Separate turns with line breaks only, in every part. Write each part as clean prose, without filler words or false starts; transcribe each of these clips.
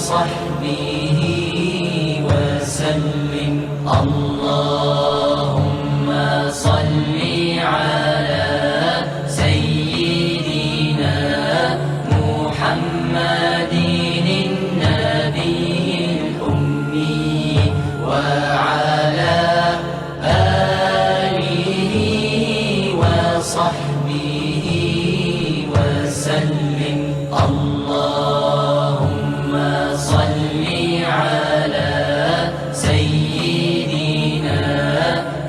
وصحبه وسلم. اللهم صل على سيدنا محمد النبي الأمي وعلى آله وصحبه وسلم. اللهم صل على سيدنا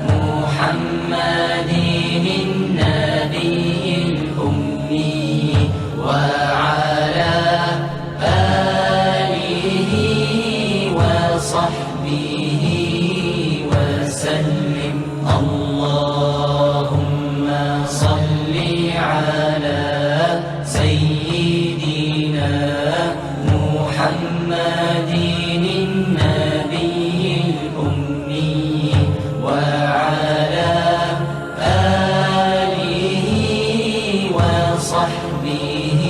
محمد النبي الأمي وعلى آله وصحبه وسلم. اللهم صل على سيدنا محمد النبي الأمي وعلى آله وصحبه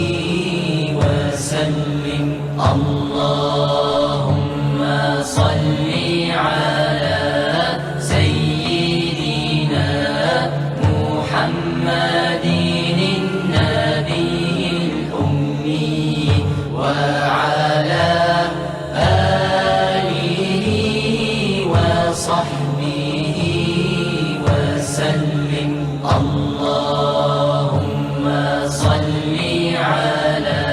وسلم. اللهم صل على سيدنا محمد النبي الأمي وعلى آله وصحبه وسلم. اللهم صل على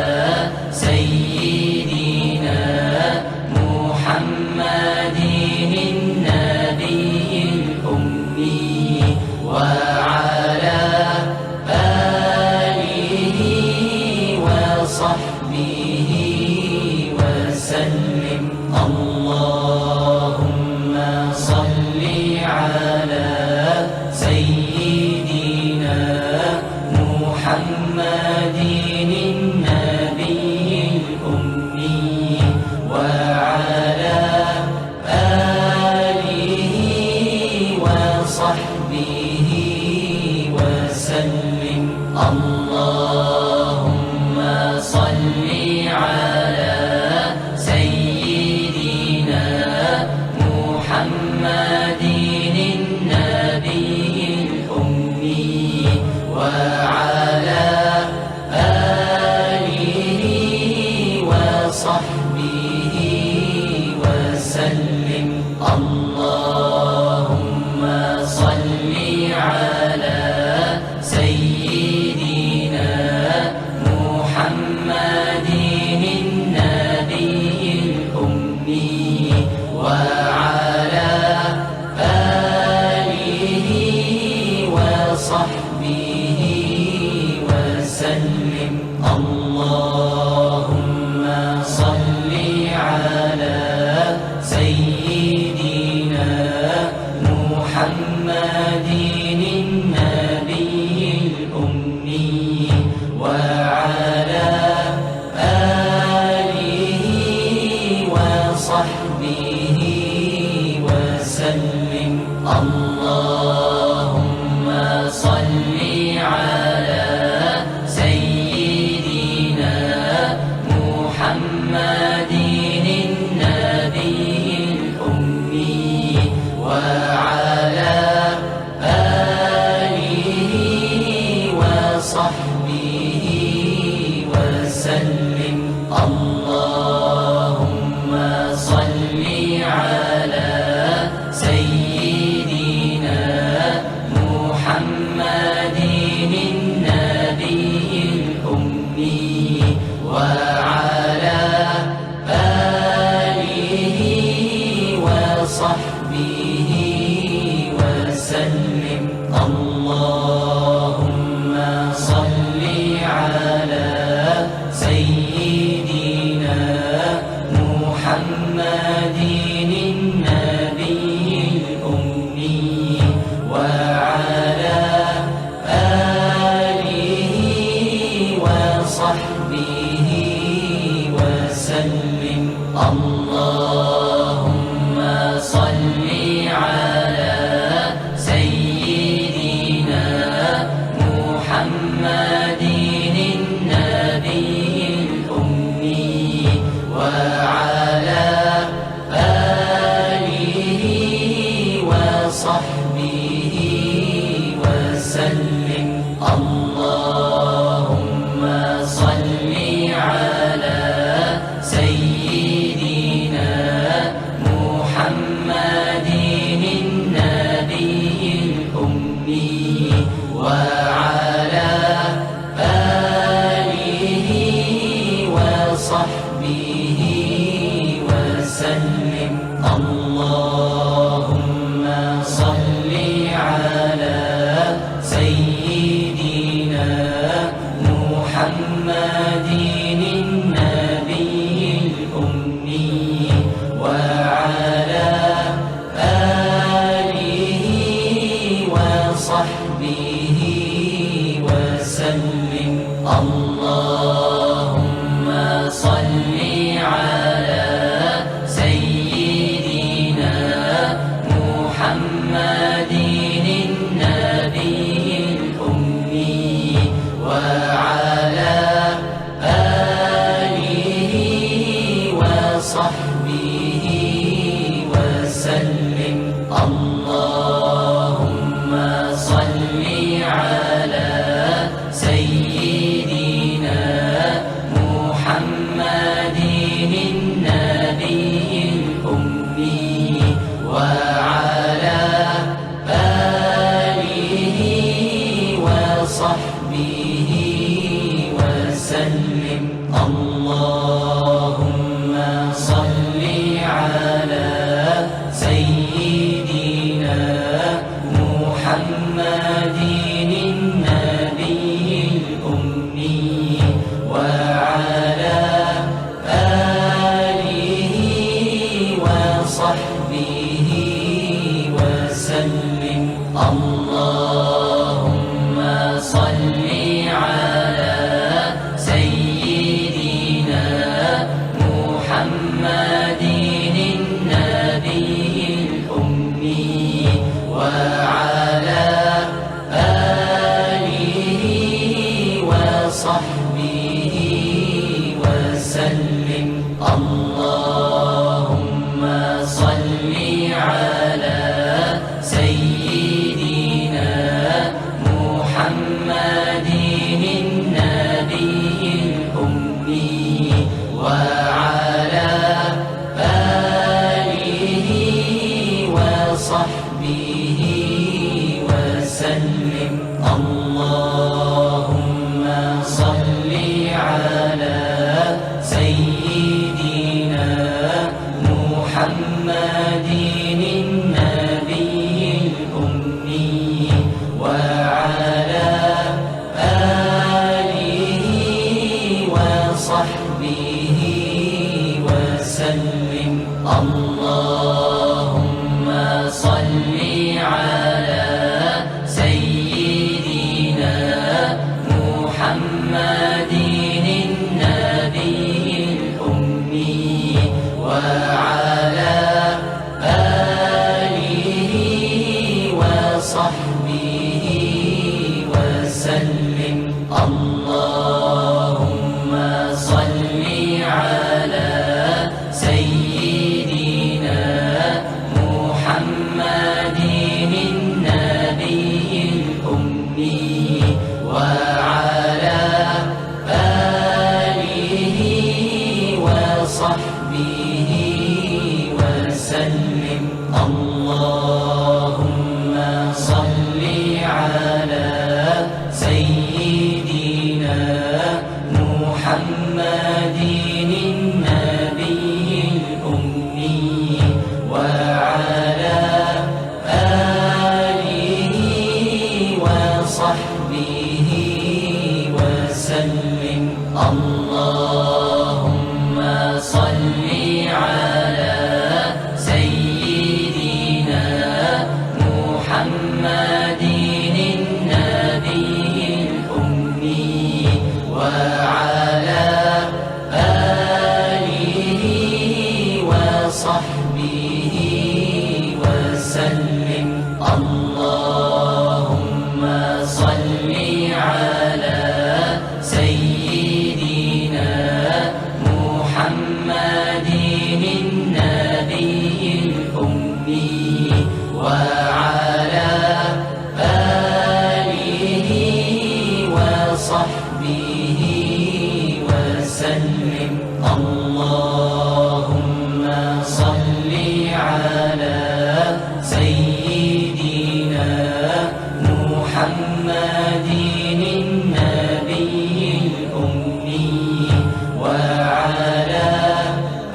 سيدنا محمد النبي الأمي وعلى آله وصحبه وسلم. اللهم صل على سيدنا محمد النبي الأمي وعلى آله وصحبه وسلم. اللهم صل على سيدنا محمد النبي الأمي وعلى آله وصحبه وسلم. اللهم صل على سيدنا محمد النبي الأمي وعلى آله وصحبه وسلم. اللهم صل على سيدنا محمد النبي الأمي وعلى آله وصحبه وسلم. اللهم صل على سيدنا محمد النبي الأمي وعلى آله وصحبه وسلم. اللهم صل على سيدنا محمد النبي الأمي وعلى آله وصحبه وسلم. اللهم صل على سيدنا محمد النبي الأمي وعلى آله وصحبه وسلم. اللهم صل على سيدنا محمد النبي الأمي وعلى وصحبه وسلم. اللهم صل على سيدنا محمد النبي الأمي وعلى آله وصحبه وسلم. اللهم صل على سيدنا محمد النبي الأمي وعلى آله وصحبه وسلم. اللهم صل على سيدنا محمد النبي الأمي وعلى آله وصحبه وسلم. اللهم صل على سيدنا محمد النبي الأمي وعلى آله وصحبه وسلم. اللهم صل على سيدنا محمد النبي الأمي وعلى آله وصحبه وسلم. اللهم صل على سيدنا محمد النبي الأمي وعلى آله وصحبه وسلم. اللهم صل على سيدنا محمد النبي الأمي وعلى آله وصحبه وسلم. اللهم صل على سيدنا محمد النبي الأمي وعلى آله وصحبه وسلم. اللهم صل على سيدنا محمد النبي الأمي وعلى آله وصحبه وسلم. اللهم صل على سيدنا محمد النبي الأمي وعلى آله وصحبه وسلم. اللهم صل على سيدنا محمد النبي الأمي وعلى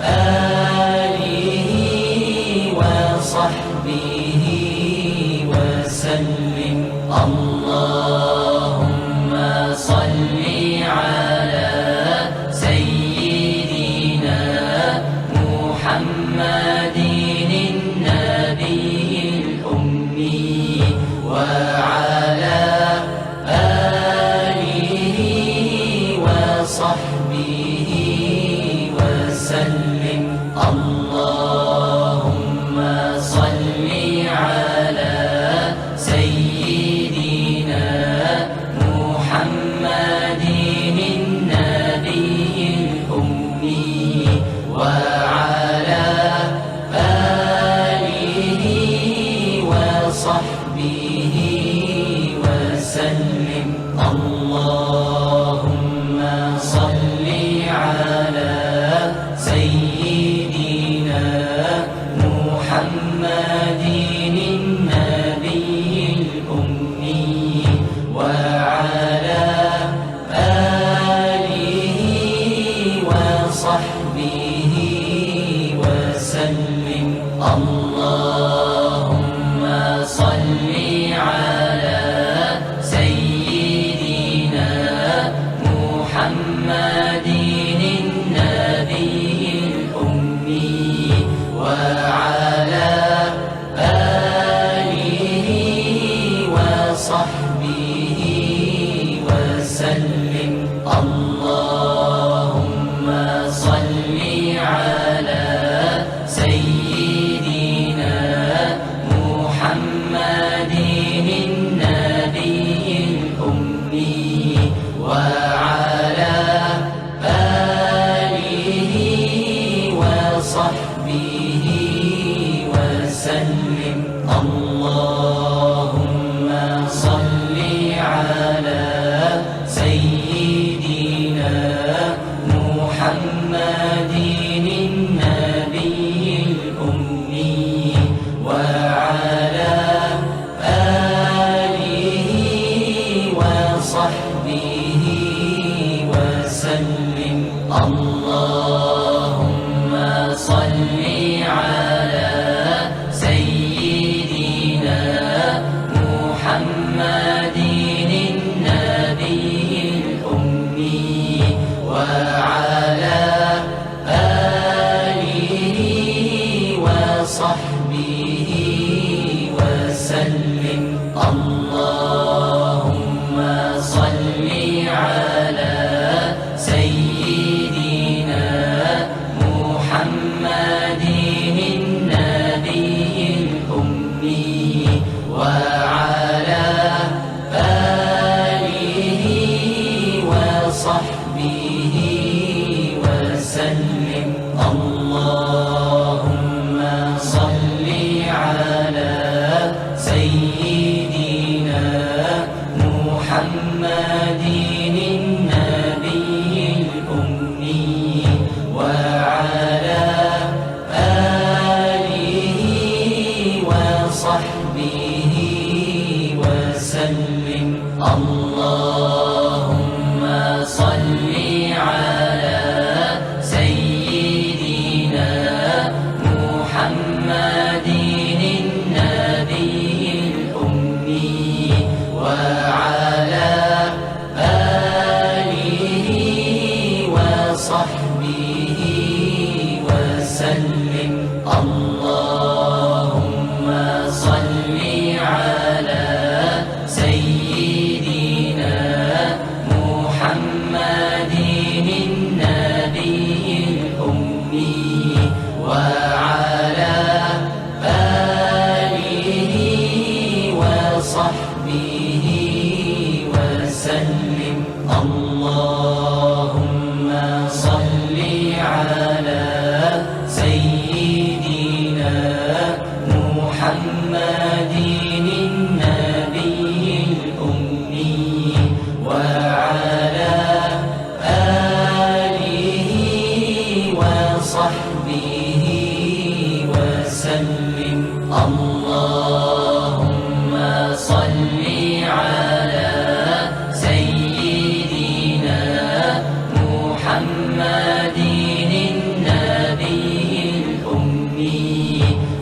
آله وصحبه وسلم. اللهم صل على سيدنا محمد النبي الأمي وعلى آله وصحبه وسلم. اللهم صل على سيدنا محمد النبي الأمي وعلى اللهم صل على سيدنا محمد النبي الأمي وعلى آله وصحبه وسلم. اللهم صل على سيدنا محمد النبي الأمي وعلى آله وصحبه وسلم. اللهم صل على سيدنا محمد النبي الأمي وعلى آله وصحبه وسلم. اللهم صل على سيدنا محمد النبي الأمي وعلى آله وصحبه وسلم. اللهم صل على سيدنا محمد النبي الأمي وعلى آله وصحبه وسلم. اللهم صل على سيدنا محمد النبي الأمي وعلى آله وصحبه وسلم. اللهم صل على سيدنا محمد النبي الأمي وعلى آله وصحبه وسلم. اللهم صل على سيدنا محمد النبي الأمي وعلى آله وصحبه وسلم. اللهم صل على سيدنا محمد النبي الأمي وعلى آله وصحبه وسلم. اللهم صل على سيدنا محمد النبي الأمي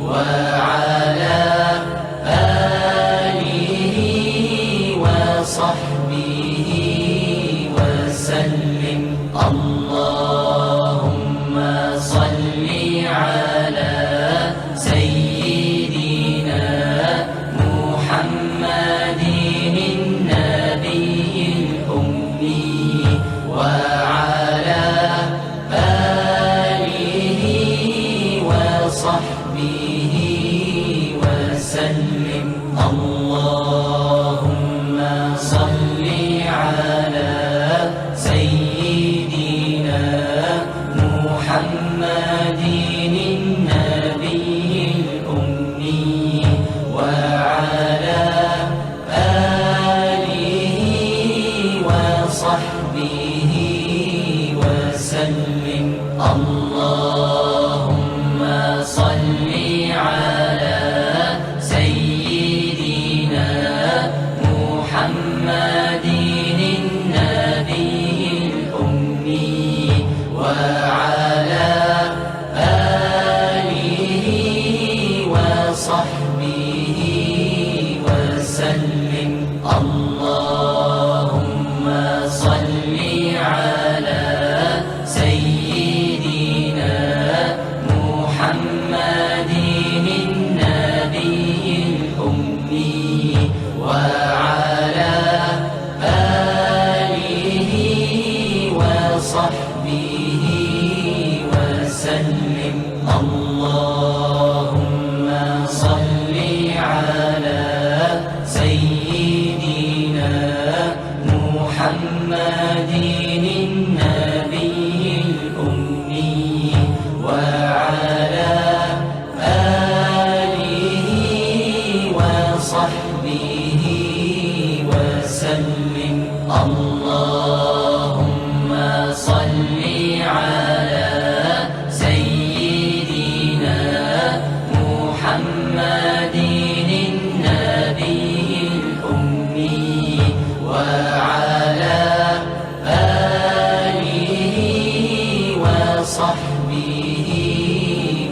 وعلى آله وصحبه وسلم. اللهم صل على سيدنا محمد النبي الأمي وعلى آله وصحبه وسلم. اللهم صل على سيدنا محمد النبي الأمي وعلى آله وصحبه وسلم. اللهم صل على اللهم صل على سيدنا محمد النبي الأمي وعلى آله وصحبه وسلم اللهم صل على سيدنا محمد النبي الأمي وعلى آله وصحبه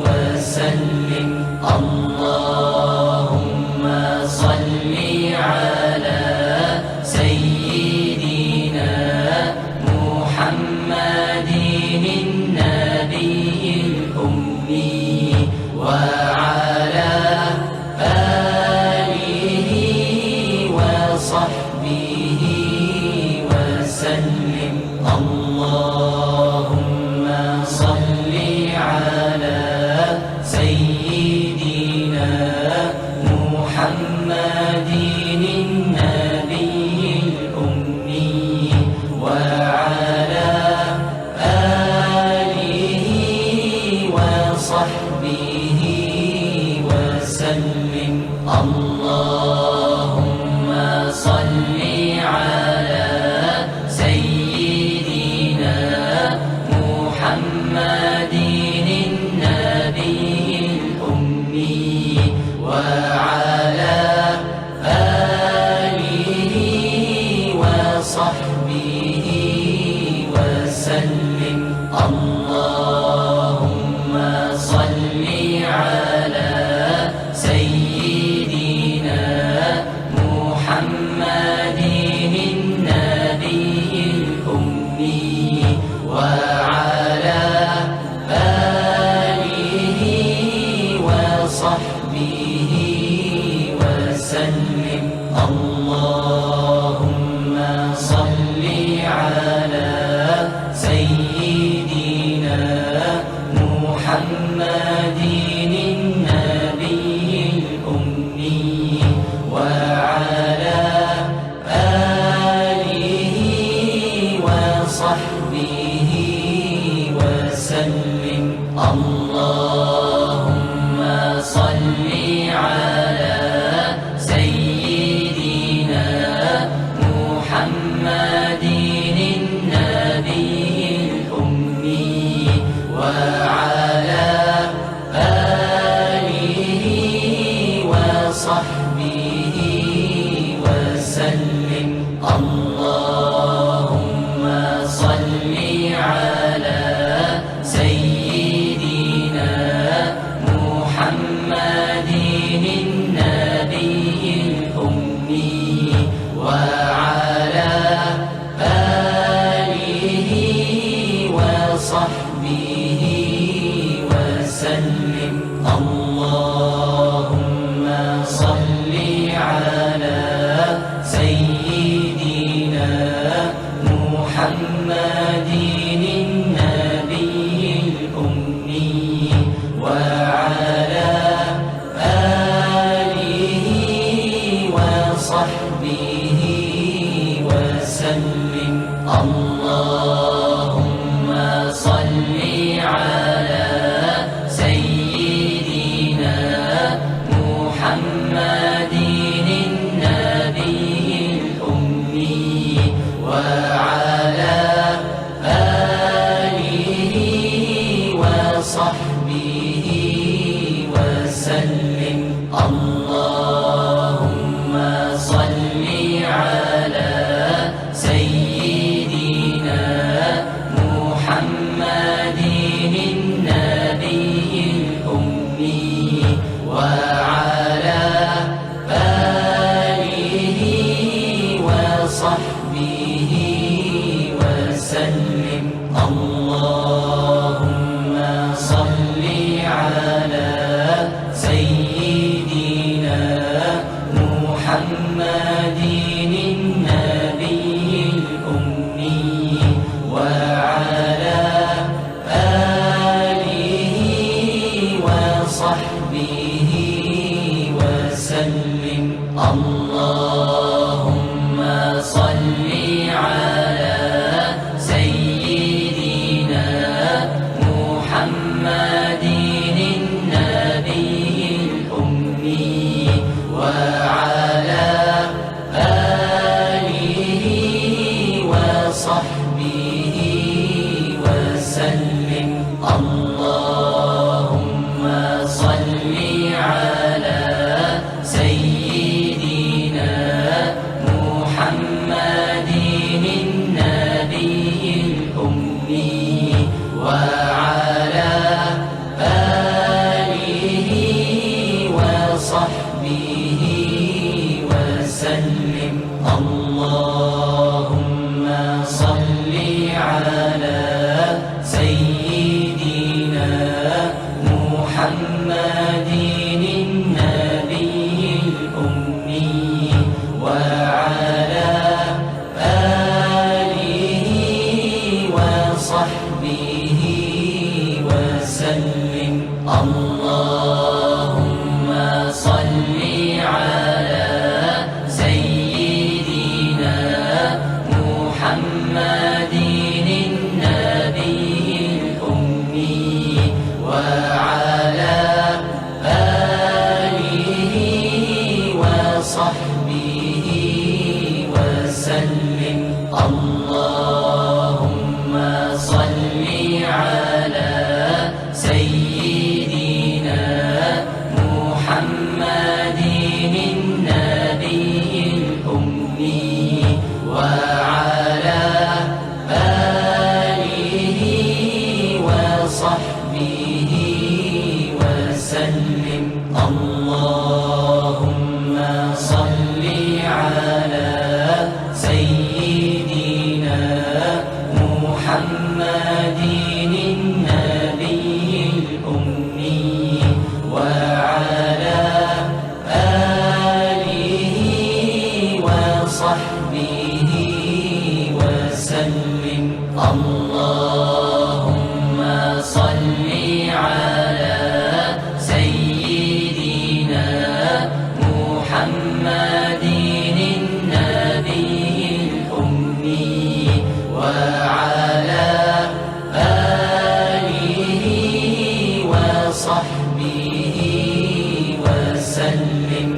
وسلم اللهم صل على سيدنا محمد النبي الأمي وعلى آله وصحبه وسلم اللهم صل على سيدنا محمد النبي الأمي وعلى آله وصحبه وسلم اللهم صل على سيدنا محمد النبي الأمي وعلى آله وصحبه وسلم اللهم صل على سيدنا محمد النبي الأمي وعلى آله وصحبه وسلم اللهم صل على سيدنا محمد النبي الأمي وعلى آله وصحبه وسلم اللهم صل على سيدنا محمد النبي الأمي وعلى آله وصحبه وسلم اللهم صل على سيدنا محمد النبي الأمي وعلى آله وصحبه وسلم اللهم صل على سيدنا محمد النبي الأمي وعلى آله وصحبه وسلم اللهم صل على سيدنا محمد النبي الأمي وعلى آله وصحبه وسلم اللهم صل على سيدنا محمد النبي الأمي وعلى آله وصحبه وسلم اللهم صل على وصحبه وسلم. اللهم صل على سيدنا محمد النبي الأمي وعلى آله وصحبه وسلم. اللهم صل على سيدنا محمد النبي الأمي وعلى آله وصحبه وسلم. اللهم صل على سيدنا محمد النبي الأمي وعلى آله وصحبه وسلم. اللهم صل على سيدنا محمد النبي الأمي وعلى آله وصحبه وسلم. اللهم صل على سيدنا محمد النبي الأمي وعلى آله وصحبه وسلم. اللهم صل على سيدنا محمد النبي الأمي وعلى آله وصحبه وسلم. اللهم صل على سيدنا محمد النبي الأمي وعلى آله وصحبه وسلم.